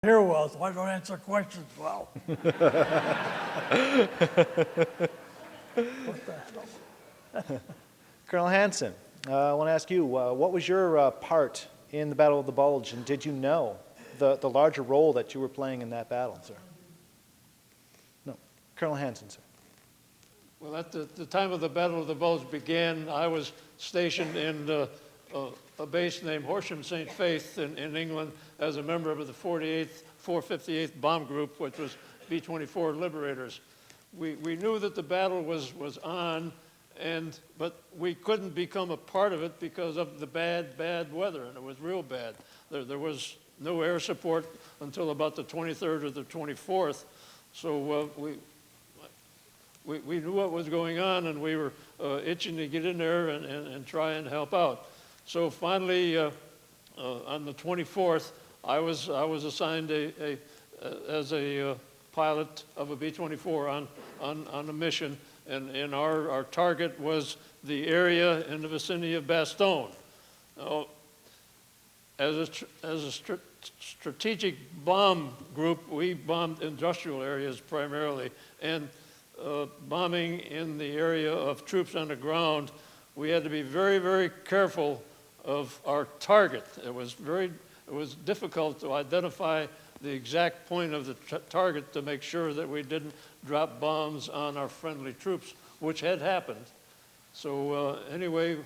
hear well, so I don't answer questions well. What the hell? Colonel Hanson, I want to ask you, what was your part in the Battle of the Bulge, and did you know the larger role that you were playing in that battle, sir? No. Colonel Hanson, sir. Well, at the time of the Battle of the Bulge began, I was stationed in a base named Horsham St. Faith in England as a member of the 48th, 458th Bomb Group, which was B-24 Liberators. We knew that the battle was on, but we couldn't become a part of it because of the bad weather, and it was real bad. There was no air support until about the 23rd or the 24th, so we knew what was going on, and we were itching to get in there and try and help out. So finally, on the 24th, I was assigned as a pilot of a B-24 on a mission, and our target was the area in the vicinity of Bastogne. Now, as a strategic bomb group, we bombed industrial areas primarily, and bombing in the area of troops on the ground, we had to be very, very careful of our target. It was difficult to identify the exact point of the target to make sure that we didn't drop bombs on our friendly troops, which had happened. So anyway,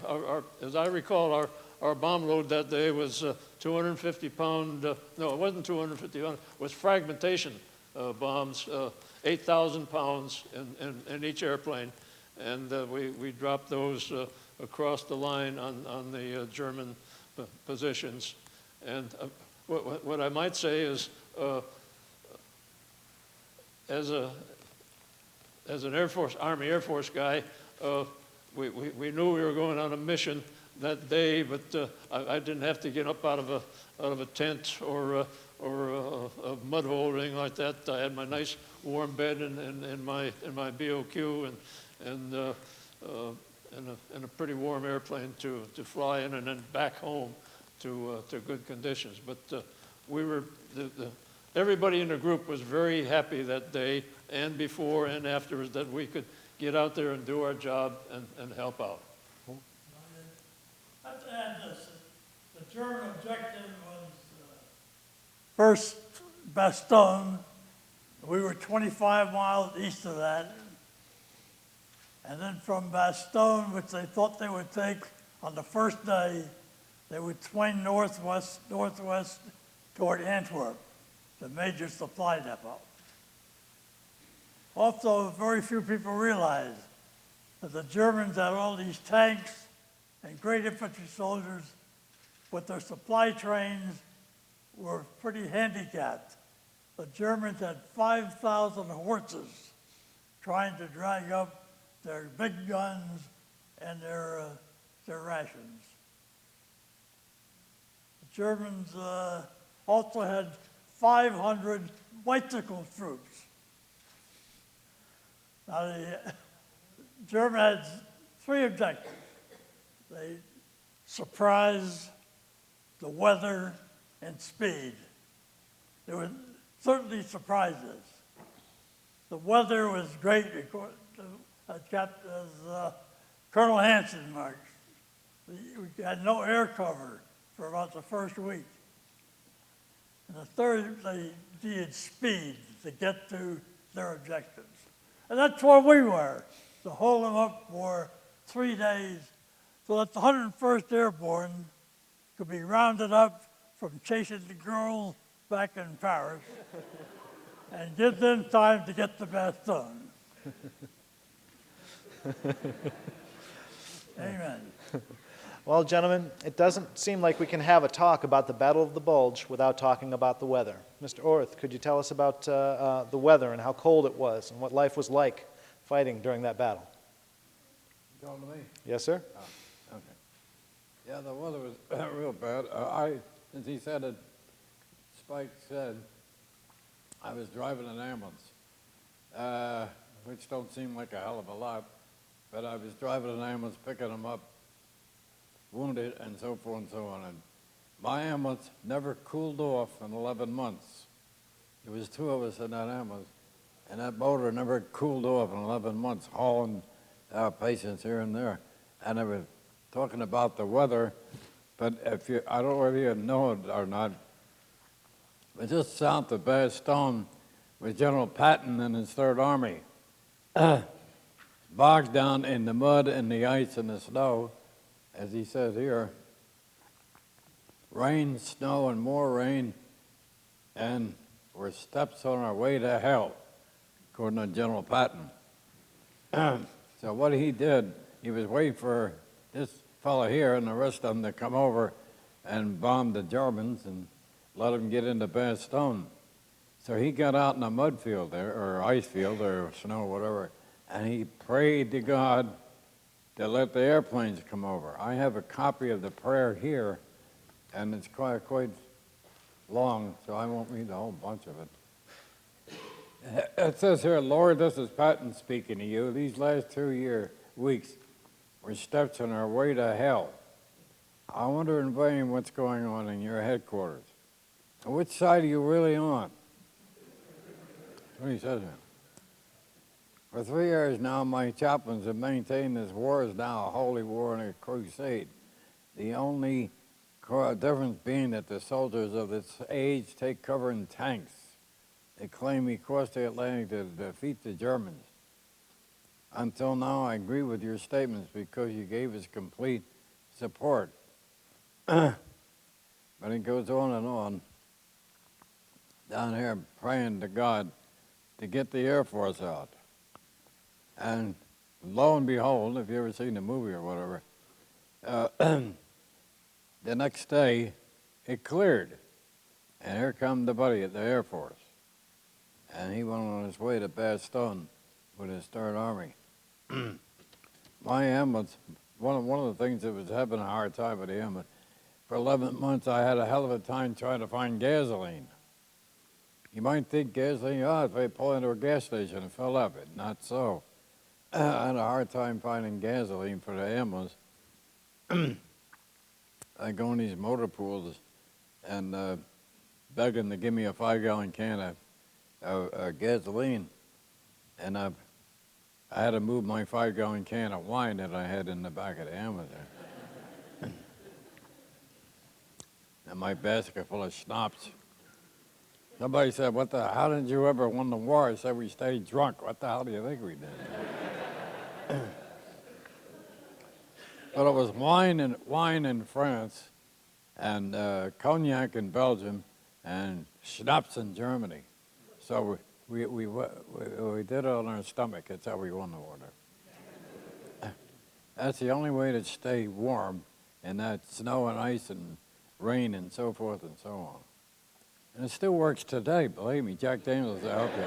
as I recall, our bomb load that day was 250 pound, no, it wasn't 250 pound, it was fragmentation bombs, 8,000 pounds in each airplane. And we dropped those across the line on the German positions. And what I might say is, as an Army Air Force guy, we knew we were going on a mission that day, but I didn't have to get up out of a tent or a mud hole or anything like that. I had my nice warm bed in my BOQ and a pretty warm airplane to fly in and then back home to good conditions. But everybody in the group was very happy that day and before and afterwards that we could get out there and do our job and help out. At the end, the German objective was first Bastogne. We were 25 miles east of that. And then from Bastogne, which they thought they would take on the first day, they would swing northwest toward Antwerp, the major supply depot. Also, very few people realized that the Germans had all these tanks and great infantry soldiers, but their supply trains were pretty handicapped. The Germans had 5,000 horses trying to drag up their big guns and their rations. The Germans also had 500 bicycle troops. Now the German had three objectives. They surprise, the weather, and speed. There were certainly surprises. The weather was great, as Colonel Hanson marked. We had no air cover for about the first week. And the third, they needed speed to get to their objectives. And that's where we were, to hold them up for 3 days so that the 101st Airborne could be rounded up from chasing the girls back in Paris and give them time to get to Bastogne. Amen. Well, gentlemen, it doesn't seem like we can have a talk about the Battle of the Bulge without talking about the weather. Mr. Orth, could you tell us about the weather and how cold it was and what life was like fighting during that battle? You talking to me? Yes, sir. Oh, okay. Yeah, the weather was real bad. As he said it, Spike said, I was driving an ambulance, which don't seem like a hell of a lot, but I was driving an ambulance, picking them up, wounded, and so forth and so on. And my ambulance never cooled off in 11 months. There was two of us in that ambulance, and that motor never cooled off in 11 months, hauling patients here and there. And they were talking about the weather, but if you, I don't know whether you know it or not, but just south of Bastogne was General Patton and his Third Army. Bogged down in the mud and the ice and the snow, as he says here, rain, snow, and more rain, and we're steps on our way to hell, according to General Patton. So what he did, he was waiting for this fellow here and the rest of them to come over and bomb the Germans and let them get into Bastogne. So he got out in a mud field there, or ice field, or snow, whatever, and he prayed to God to let the airplanes come over. I have a copy of the prayer here, and it's quite long, so I won't read the whole bunch of it. It says here, Lord, this is Patton speaking to you. These last 2 weeks were steps on our way to hell. I wonder in vain what's going on in your headquarters. Which side are you really on? That's what he says here. For 3 years now, my chaplains have maintained this war is now a holy war and a crusade. The only difference being that the soldiers of this age take cover in tanks. They claim we crossed the Atlantic to defeat the Germans. Until now, I agree with your statements because you gave us complete support. But it goes on and on. Down here praying to God to get the Air Force out. And lo and behold, if you ever seen the movie or whatever, the next day it cleared. And here come the buddy at the Air Force. And he went on his way to Bastogne with his Third Army. My ambulance, one of the things that was having a hard time with the ambulance, for 11 months I had a hell of a time trying to find gasoline. You might think gasoline, if they pull into a gas station and fill up, it not so. I had a hard time finding gasoline for the ambulance. I go in these motor pools and beg them to give me a 5-gallon can of gasoline. And I had to move my 5-gallon can of wine that I had in the back of the ambulance there. And my basket full of schnapps. Somebody said, how did you ever win the war? I said, we stayed drunk. What the hell do you think we did? But it was wine in France, and cognac in Belgium, and schnapps in Germany. So we did it on our stomach. That's how we won the war. That's the only way to stay warm in that snow and ice and rain and so forth and so on. And it still works today, believe me. Jack Daniels will help you.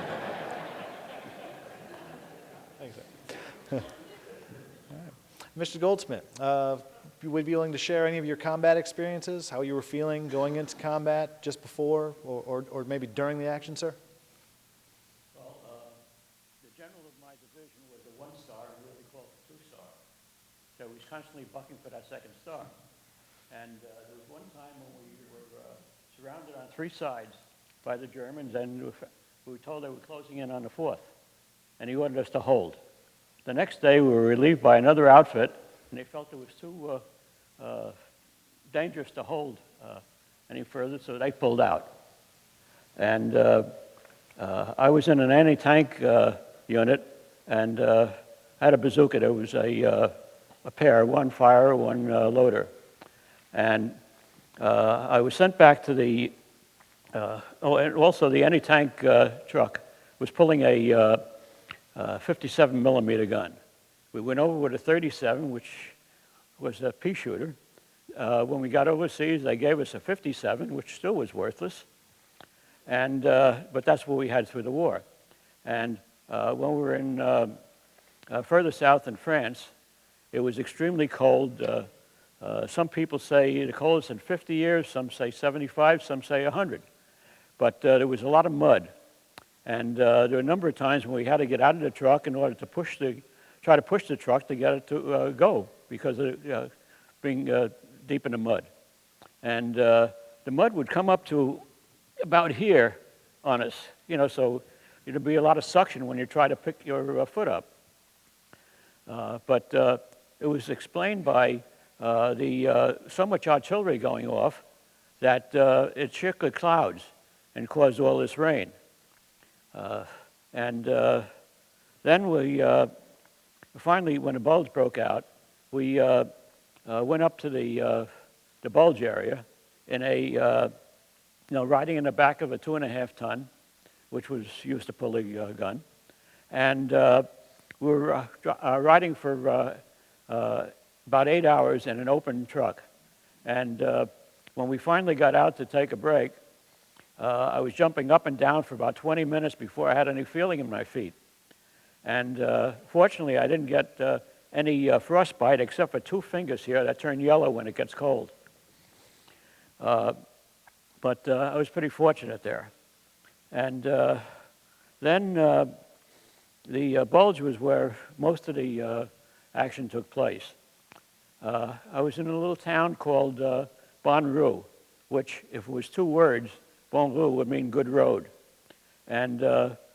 Thanks, sir. Mr. Goldsmith, would you be willing to share any of your combat experiences, how you were feeling going into combat just before or maybe during the action, sir? Well, the general of my division was a 1-star, and we really called it 2-star. So he was constantly bucking for that 2nd star. And there was one time when we were surrounded on 3 sides by the Germans, and we were told they were closing in on the 4th, and he ordered us to hold. The next day, we were relieved by another outfit, and they felt it was too dangerous to hold any further, so they pulled out. And I was in an anti-tank unit, and had a bazooka. There was a pair, one fire, one loader. And I was sent back to the, and also the anti-tank truck was pulling a 57 millimeter gun. We went over with a 37, which was a pea shooter. When we got overseas, they gave us a 57, which still was worthless. And, but that's what we had through the war. And when we were in further south in France, it was extremely cold. Some people say the coldest in 50 years, some say 75, some say 100. But there was a lot of mud. And there were a number of times when we had to get out of the truck in order to try to push the truck to get it to go because of being deep in the mud. And the mud would come up to about here, on us, so there'd be a lot of suction when you try to pick your foot up. But it was explained by so much artillery going off that it shook the clouds and caused all this rain. And then we finally, when the bulge broke out, we went up to the bulge area in riding in the back of a 2.5-ton, which was used to pull the gun. And we were riding for about 8 hours in an open truck. And when we finally got out to take a break, I was jumping up and down for about 20 minutes before I had any feeling in my feet. And fortunately, I didn't get any frostbite except for 2 fingers here that turn yellow when it gets cold. But I was pretty fortunate there. And then the bulge was where most of the action took place. I was in a little town called Bonrue, which, if it was 2 words, Bonrue would mean good road. And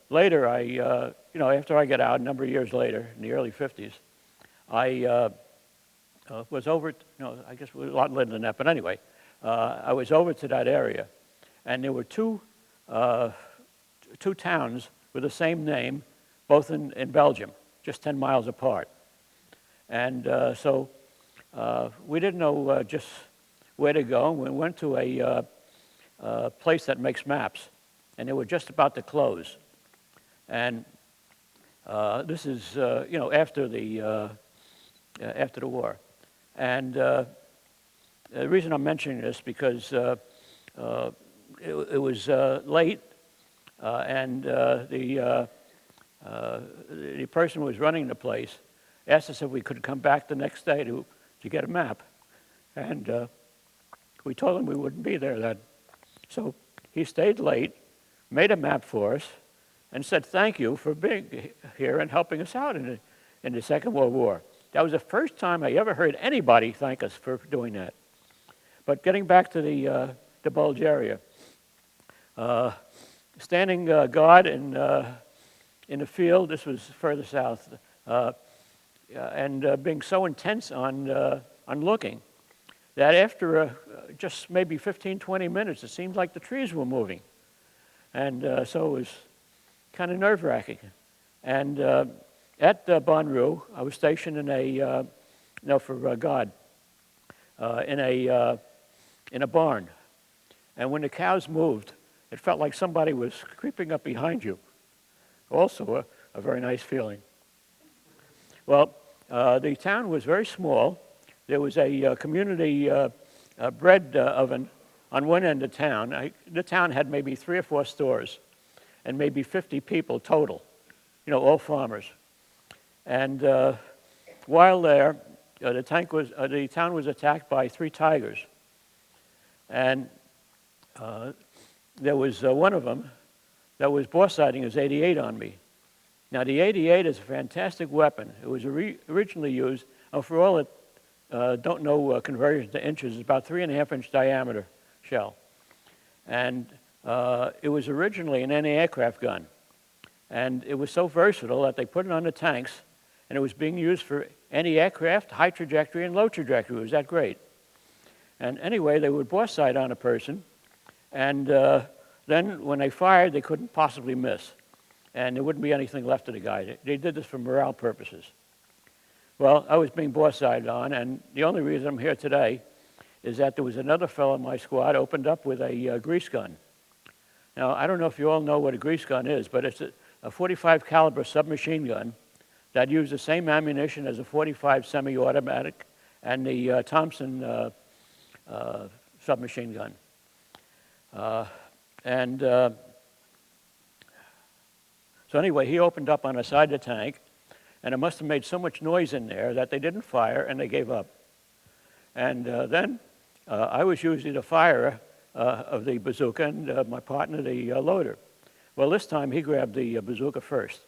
later, after I got out, a number of years later, in the early 50s, I was over, I guess a lot later than that, but anyway, I was over to that area, and there were two towns with the same name, both in Belgium, just 10 miles apart. And so we didn't know just where to go. We went to a place that makes maps, and they were just about to close. And this is, after the war. And the reason I'm mentioning this because it was late, and the person who was running the place asked us if we could come back the next day to get a map. And we told him we wouldn't be there then. So he stayed late, made a map for us, and said thank you for being here and helping us out in the Second World War. That was the first time I ever heard anybody thank us for doing that. But getting back to the Bulge area, standing guard in the field, this was further south, and being so intense on looking that after just maybe 15, 20 minutes, it seemed like the trees were moving. And so it was kind of nerve-wracking. And at Bonrue, I was stationed in for guard, in a barn. And when the cows moved, it felt like somebody was creeping up behind you. Also a very nice feeling. Well, the town was very small. There was a community bread oven on one end of town. The town had maybe 3 or 4 stores and maybe 50 people total, all farmers. And while there, the town was attacked by 3 tigers. And there was one of them that was boss-sighting his 88 on me. Now, the 88 is a fantastic weapon. It was originally used, for all that don't know conversion to inches, it's about 3.5-inch diameter shell. And it was originally an anti-aircraft gun. And it was so versatile that they put it on the tanks, and it was being used for anti-aircraft, high trajectory, and low trajectory. It was that great. And anyway, they would boss sight on a person, and then when they fired, they couldn't possibly miss. And there wouldn't be anything left of the guy. They did this for morale purposes. Well, I was being boss sighted on, and the only reason I'm here today is that there was another fellow in my squad opened up with a grease gun. Now, I don't know if you all know what a grease gun is, but it's a 45 caliber submachine gun that used the same ammunition as a 45 semi-automatic and the Thompson submachine gun. So anyway, he opened up on the side of the tank, and it must have made so much noise in there that they didn't fire, and they gave up. And then I was usually the firer of the bazooka, and my partner the loader. Well, this time he grabbed the bazooka first,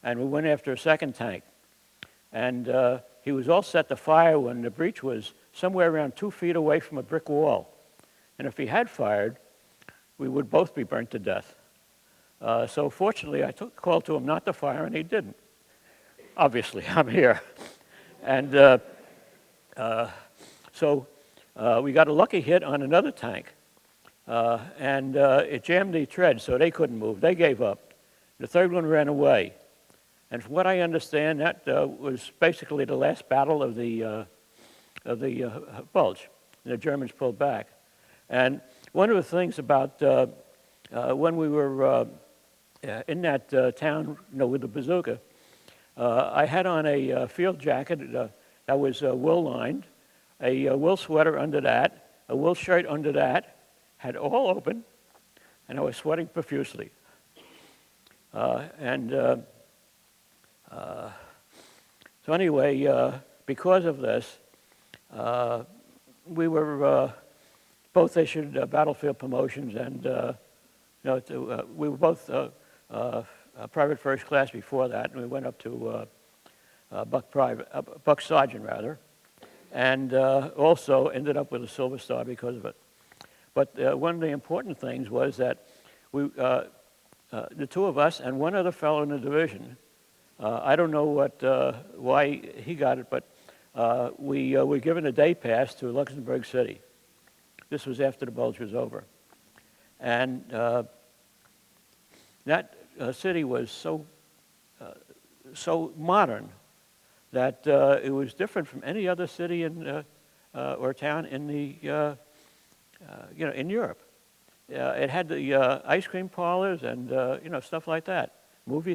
and we went after a second tank. And he was all set to fire when the breach was somewhere around 2 feet away from a brick wall. And if he had fired, we would both be burnt to death. So fortunately, I called to him not to fire, and he didn't. Obviously, I'm here. And so we got a lucky hit on another tank, and it jammed the tread, so they couldn't move. They gave up. The third one ran away. And from what I understand, that was basically the last battle of the Bulge. And the Germans pulled back. And one of the things about when we were in that town, with the bazooka, I had on a field jacket that was wool-lined, a wool sweater under that, a wool shirt under that, had all open, and I was sweating profusely. So anyway, because of this, we were both issued battlefield promotions, and we were both private first class before that, and we went up to buck sergeant rather, and also ended up with a Silver Star because of it. But one of the important things was that we, the two of us and one other fellow in the division, I don't know why he got it, but we were given a day pass to Luxembourg City. This was after the Bulge was over. And that city was so modern that it was different from any other city or town in the in Europe. It had the ice cream parlors and stuff like that, movie